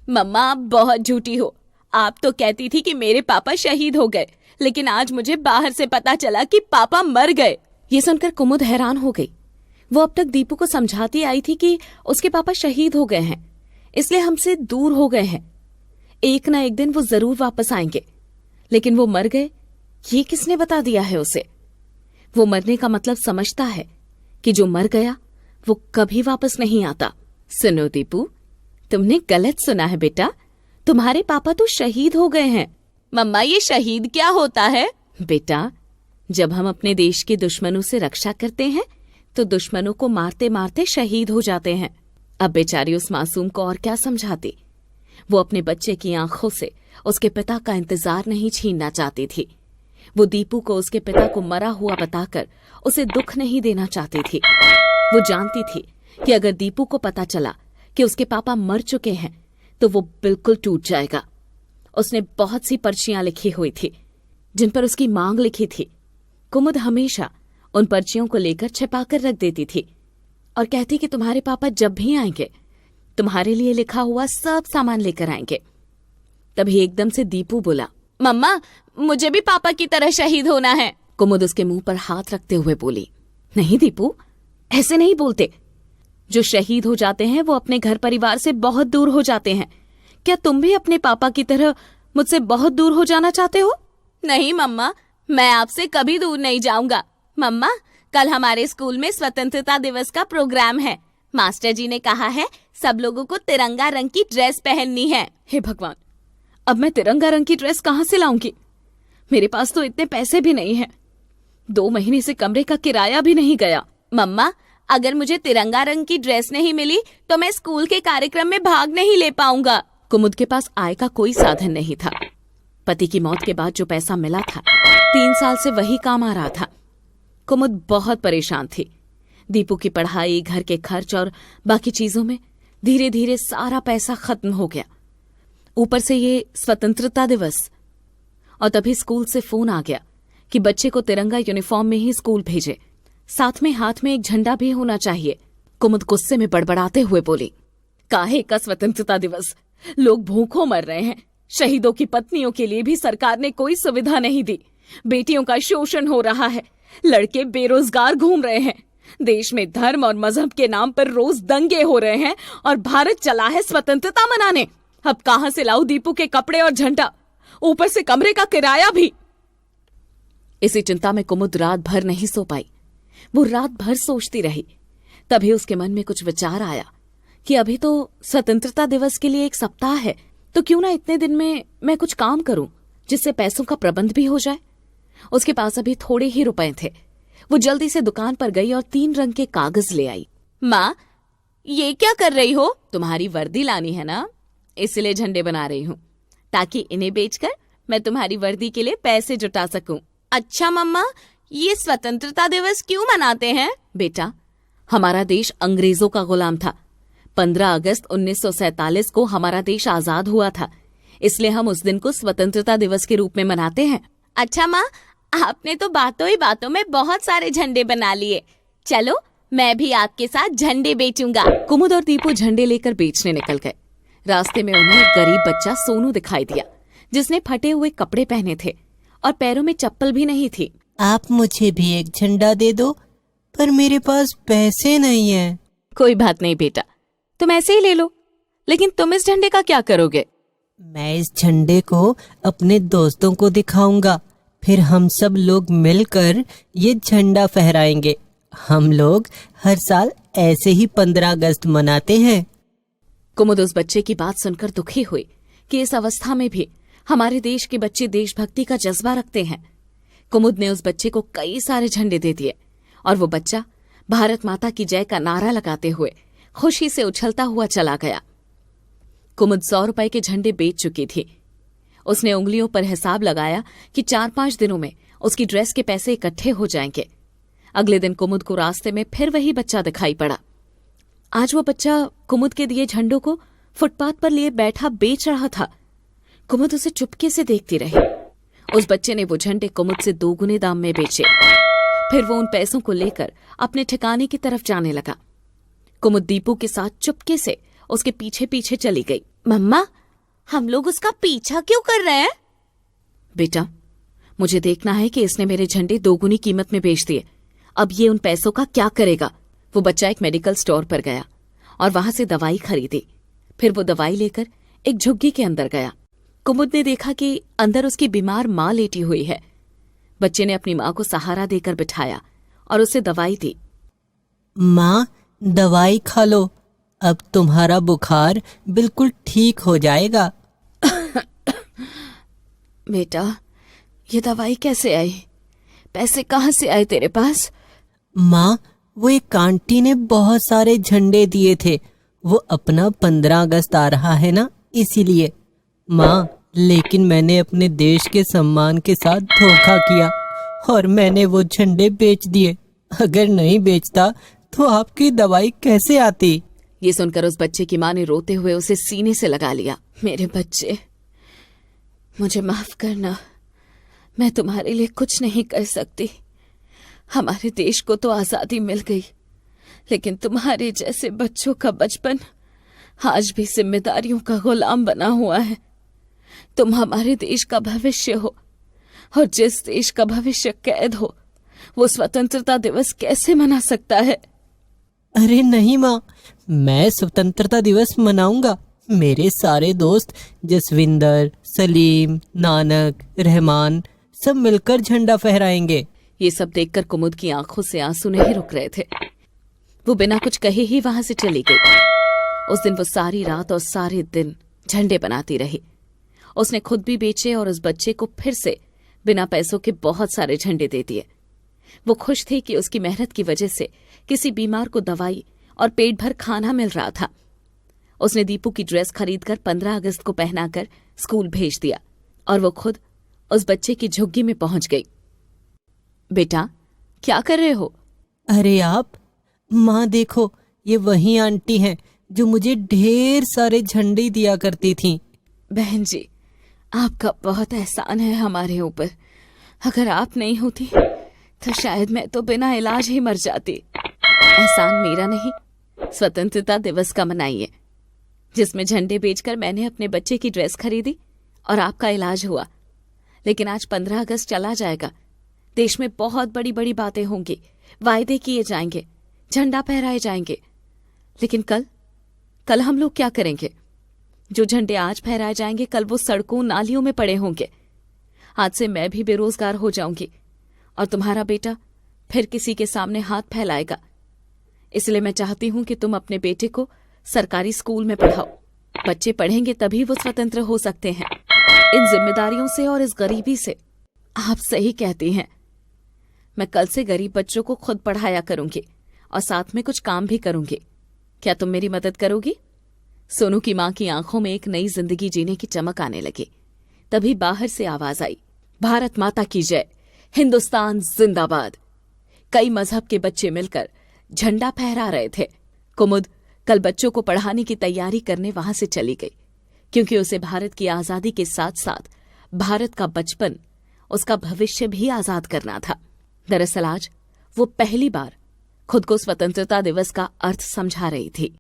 मम्मा आप बहुत झूठी हो। आप तो कहती थी कि मेरे पापा शहीद हो गए, लेकिन आज मुझे बाहर से पता चला कि पापा मर गए। ये सुनकर कुमुद हैरान हो गई। वो अब तक दीपू को समझाती आई थी कि उसके पापा शहीद हो गए हैं, इसलिए हमसे दूर हो गए हैं। एक ना एक दिन वो जरूर वापस आएंगे, लेकिन वो मर गए, ये किसने बता दिया है उसे? वो मरने का मतलब समझता है कि जो मर गया वो कभी वापस नहीं आता। सुनो दीपू, तुमने गलत सुना है बेटा, तुम्हारे पापा तो शहीद हो गए हैं। मम्मा ये शहीद क्या होता है? बेटा, जब हम अपने देश के दुश्मनों से रक्षा करते हैं तो दुश्मनों को मारते मारते शहीद हो जाते हैं। अब बेचारी उस मासूम को और क्या समझाती। वो अपने बच्चे की आंखों से उसके पिता का इंतजार नहीं छीनना चाहती थी। वो दीपू को उसके पिता को मरा हुआ बताकर उसे दुख नहीं देना चाहती थी। वो जानती थी कि अगर दीपू को पता चला कि उसके पापा मर चुके हैं तो वो बिल्कुल टूट जाएगा। उसने बहुत सी पर्चियां लिखी हुई थी जिन पर उसकी मांग लिखी थी। कुमुद हमेशा उन पर्चियों को लेकर छिपाकर रख देती थी और कहती कि तुम्हारे पापा जब भी आएंगे तुम्हारे लिए लिखा हुआ सब सामान लेकर आएंगे। तभी एकदम से दीपू बोला, मम्मा मुझे भी पापा की तरह शहीद होना है। कुमुद उसके मुंह पर हाथ रखते हुए बोली, नहीं दीपू, ऐसे नहीं बोलते। जो शहीद हो जाते हैं वो अपने घर परिवार से बहुत दूर हो जाते हैं। क्या तुम भी अपने पापा की तरह मुझसे बहुत दूर हो जाना चाहते हो? नहीं मम्मा, मैं आपसे कभी दूर नहीं जाऊंगा। मम्मा कल हमारे स्कूल में स्वतंत्रता दिवस का प्रोग्राम है। मास्टर जी ने कहा है सब लोगों को तिरंगा रंग की ड्रेस पहननी है। हे भगवान, अब मैं तिरंगा रंग की ड्रेस कहाँ से लाऊंगी? मेरे पास तो इतने पैसे भी नहीं हैं। 2 महीने से कमरे का किराया भी नहीं गया। मम्मा अगर मुझे तिरंगा रंग की ड्रेस नहीं मिली तो मैं स्कूल के कार्यक्रम में भाग नहीं ले पाऊंगा। कुमुद के पास आय का कोई साधन नहीं था। पति की मौत के बाद जो पैसा मिला था 3 साल से वही काम आ रहा था। कुमुद बहुत परेशान थी। दीपू की पढ़ाई, घर के खर्च और बाकी चीजों में धीरे धीरे सारा पैसा खत्म हो गया। ऊपर से ये स्वतंत्रता दिवस। और तभी स्कूल से फोन आ गया कि बच्चे को तिरंगा यूनिफॉर्म में ही स्कूल भेजे, साथ में हाथ में एक झंडा भी होना चाहिए। कुमुद गुस्से में बड़बड़ाते हुए बोली, काहे का स्वतंत्रता दिवस? लोग भूखों मर रहे हैं। शहीदों की पत्नियों के लिए भी सरकार ने कोई सुविधा नहीं दी। बेटियों का शोषण हो रहा है। लड़के बेरोजगार घूम रहे हैं। देश में धर्म और मजहब के नाम पर रोज दंगे हो रहे हैं और भारत चला है स्वतंत्रता मनाने। अब कहां से लाऊं दीपू के कपड़े और झंडा, ऊपर से कमरे का किराया भी। इसी चिंता में कुमुद रात भर नहीं सो पाई। वो रात भर सोचती रही। तभी उसके मन में कुछ विचार आया कि अभी तो स्वतंत्रता दिवस के लिए 1 सप्ताह है, तो क्यों ना इतने दिन में मैं कुछ काम करूं जिससे पैसों का प्रबंध भी हो जाए। उसके पास अभी थोड़े ही रुपए थे। वो जल्दी से दुकान पर गई और 3 रंग के कागज ले आई। माँ ये क्या कर रही हो? तुम्हारी वर्दी लानी है ना, इसलिए झंडे बना रही हूँ, ताकि इन्हें बेचकर मैं तुम्हारी वर्दी के लिए पैसे जुटा सकूं। अच्छा मम्मा, ये स्वतंत्रता दिवस क्यों मनाते हैं? बेटा, हमारा देश अंग्रेजों का गुलाम था। 15 अगस्त 1947 को हमारा देश आजाद हुआ था, इसलिए हम उस दिन को स्वतंत्रता दिवस के रूप में मनाते हैं। अच्छा माँ, आपने तो बातों ही बातों में बहुत सारे झंडे बना लिए। चलो मैं भी आपके साथ झंडे बेचूंगा। कुमुद और दीपू झंडे लेकर बेचने निकल गए। रास्ते में उन्हें एक गरीब बच्चा सोनू दिखाई दिया, जिसने फटे हुए कपड़े पहने थे और पैरों में चप्पल भी नहीं थी। आप मुझे भी एक झंडा दे दो, पर मेरे पास पैसे नहीं है। कोई बात नहीं बेटा, तुम ऐसे ही ले लो, लेकिन तुम इस झंडे का क्या करोगे? मैं इस झंडे को अपने दोस्तों को दिखाऊंगा, फिर हम सब लोग मिलकर ये झंडा फहराएंगे। हम लोग हर साल ऐसे ही 15 अगस्त मनाते हैं। कुमुद उस बच्चे की बात सुनकर दुखी हुई कि इस अवस्था में भी हमारे देश के बच्चे देशभक्ति का जज्बा रखते हैं। कुमुद ने उस बच्चे को कई सारे झंडे दे दिए और वो बच्चा भारत माता की जय का नारा लगाते हुए खुशी से उछलता हुआ चला गया। कुमुद 100 रुपए के झंडे बेच चुकी थी। उसने उंगलियों पर हिसाब लगाया कि 4-5 दिनों में उसकी ड्रेस के पैसे इकट्ठे हो जाएंगे। अगले दिन कुमुद को रास्ते में फिर वही बच्चा दिखाई पड़ा। आज वो बच्चा कुमुद के दिए झंडों को फुटपाथ पर लिए बैठा बेच रहा था। कुमुद उसे चुपके से देखती रही। उस बच्चे ने वो झंडे कुमुद से 2 गुने दाम में बेचे। फिर वो उन पैसों को लेकर अपने ठिकाने की तरफ जाने लगा। कुमुद दीपू के साथ चुपके से उसके पीछे पीछे चली गई। मम्मा, हम लोग उसका पीछा क्यों कर रहे हैं? बेटा, मुझे देखना है कि इसने मेरे झंडे दोगुनी कीमत में बेच दिए। अब ये उन पैसों का क्या करेगा? वो बच्चा एक मेडिकल स्टोर पर गया और वहां से दवाई खरीदी। फिर वो दवाई लेकर एक झुग्गी के अंदर गया। कुमुद ने देखा कि अंदर उसकी बीमार माँ लेटी हुई है। बच्चे ने अपनी माँ को सहारा देकर बिठाया और उसे दवाई दी। माँ, दवाई खा लो, अब तुम्हारा बुखार बिल्कुल ठीक हो जाएगा। बेटा, ये दवाई कैसे आई? पैसे कहाँ से आए तेरे पास? माँ, वो एक आंटी ने बहुत सारे झंडे दिए थे। वो अपना 15 अगस्त आ रहा है ना, इसीलिए। माँ, लेकिन मैंने अपने देश के सम्मान के साथ धोखा किया और मैंने वो झंडे बेच दिए। अगर नहीं बेचता तो आपकी दवाई कैसे आती? ये सुनकर उस बच्चे की माँ ने रोते हुए उसे सीने से लगा लिया। मेरे बच्चे, मुझे माफ करना, मैं तुम्हारे लिए कुछ नहीं कर सकती। हमारे देश को तो आजादी मिल गई, लेकिन तुम्हारे जैसे बच्चों का बचपन आज भी जिम्मेदारियों का गुलाम बना हुआ है। तुम हमारे देश का भविष्य हो, और जिस देश का भविष्य कैद हो, वो स्वतंत्रता दिवस कैसे मना सकता है? अरे नहीं माँ, मैं स्वतंत्रता दिवस मनाऊंगा। मेरे सारे दोस्त जसविंदर, सलीम, नानक, रहमान सब मिलकर झंडा फहराएंगे। ये सब देखकर कुमुद की आंखों से आंसू नहीं रुक रहे थे। वो बिना कुछ कहे ही वहां से चली गई। उस दिन वो सारी रात और सारे दिन झंडे बनाती रही। उसने खुद भी बेचे और उस बच्चे को फिर से बिना पैसों के बहुत सारे झंडे दे दिए। वो खुश थी कि उसकी मेहनत की वजह से किसी बीमार को दवाई और पेट भर खाना मिल रहा था। उसने दीपू की ड्रेस खरीदकर 15 अगस्त को पहनाकर स्कूल भेज दिया और वो खुद उस बच्चे की झुग्गी में पहुंच गई। बेटा, क्या कर रहे हो? अरे आप, माँ देखो, ये वही आंटी हैं जो मुझे ढेर सारे झंडे दिया करती थीं। बहन जी, आपका बहुत एहसान है हमारे ऊपर। अगर आप नहीं होती तो शायद मैं तो बिना इलाज ही मर जाती। एहसान मेरा नहीं, स्वतंत्रता दिवस का मनाइए, जिसमें झंडे बेचकर मैंने अपने बच्चे की ड्रेस खरीदी और आपका इलाज हुआ। लेकिन आज 15 अगस्त चला जाएगा। देश में बहुत बड़ी बड़ी बातें होंगी, वायदे किए जाएंगे, झंडा फहराए जाएंगे। लेकिन कल हम लोग क्या करेंगे? जो झंडे आज फहराए जाएंगे, कल वो सड़कों नालियों में पड़े होंगे। आज से मैं भी बेरोजगार हो जाऊंगी और तुम्हारा बेटा फिर किसी के सामने हाथ फैलाएगा। इसलिए मैं चाहती हूं कि तुम अपने बेटे को सरकारी स्कूल में पढ़ाओ। बच्चे पढ़ेंगे तभी वो स्वतंत्र हो सकते हैं। इन जिम्मेदारियों से और इस गरीबी से। आप सही कहती हैं। मैं कल से गरीब बच्चों को खुद पढ़ाया करूंगी और साथ में कुछ काम भी करूंगी। क्या तुम मेरी मदद करोगी? सोनू की मां की आंखों में एक नई जिंदगी जीने की चमक आने लगी। तभी बाहर से आवाज आई, भारत माता की जय, हिंदुस्तान जिंदाबाद। कई मजहब के बच्चे मिलकर झंडा फहरा रहे थे। कुमुद कल बच्चों को पढ़ाने की तैयारी करने वहां से चली गई, क्योंकि उसे भारत की आजादी के साथ साथ भारत का बचपन, उसका भविष्य भी आजाद करना था। दरअसल आज वो पहली बार खुद को स्वतंत्रता दिवस का अर्थ समझा रही थी।